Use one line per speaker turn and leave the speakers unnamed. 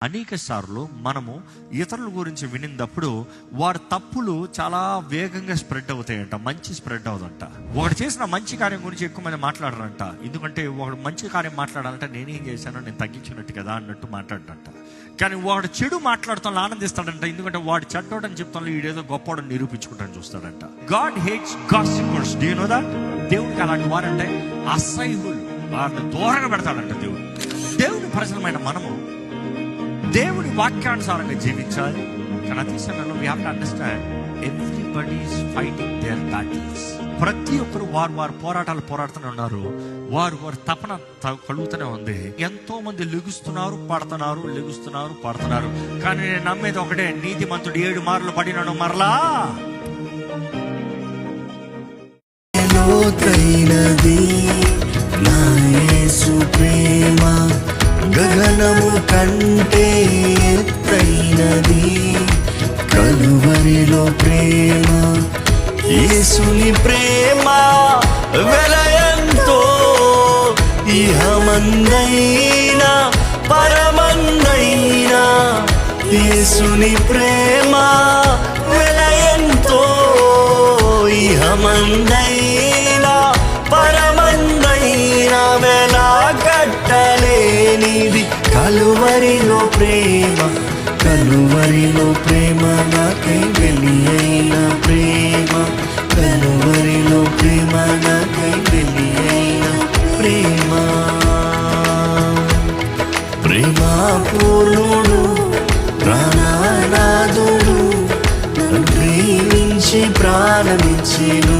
అనేక సార్లు మనము ఇతరుల గురించి వినినప్పుడు వారి తప్పులు చాలా వేగంగా స్ప్రెడ్ అవుతాయంట, మంచి స్ప్రెడ్ అవుదంట. ఒకటి చేసిన మంచి కార్యం గురించి ఎక్కువ మంది మాట్లాడరంట. ఎందుకంటే ఒకడు మంచి కార్యం మాట్లాడాలంటే నేనేం చేశానో నేను తగ్గించినట్టు కదా అన్నట్టు మాట్లాడరంట. కానీ వాడు చెడు మాట్లాడుతాను ఆనందిస్తాడంట, ఎందుకంటే వాడు చెడ్డోడని చెప్తాను వీడేదో గొప్పవాడని నిరూపించుకుంటాను చూస్తాడంట. God hates gossipers. Do you know that? దేవుడికి అలాంటి వారంటే అసహ్యులు, వారిని దూరంగా పెడతాడంట దేవుడు. దేవుని ప్రజలమైన మనము దేవుని వాక్యానుసారంగా జీవించాలి. కానీ అదే సమయంలో we have to understand everybody is fighting their battles. ప్రతి ఒక్కరు వారు పోరాటాలు పోరాడుతూనే ఉన్నారు. వారు తపన కలుగుతూనే ఉంది. ఎంతో మంది లెగుస్తున్నారు పడుతున్నారు. కానీ నేను నమ్మేది ఒకటే, నీతిమంతుడు 7 మార్లు పడినాడు మరలా
ప్రేమ గగనము కంటే ఎత్తైనది. కలువరిలో ప్రేమ, యేసుని ప్రేమ వెలయంతో ఇహమందైనా పరమందైనా. యేసుని ప్రేమ వెలయంతో ఇహమందైనా పరమందైనా. వెలా కట్టలేనిది కలువరిలో ప్రేమ నాకై వెలి అయిన ప్రేమ. కలువరిలో ప్రేమ నాకై వెలి అయిన ప్రేమ. ప్రేమ పూర్ణుడు ప్రాణనాథుడు ప్రేమించి ప్రాణమిచ్చెను.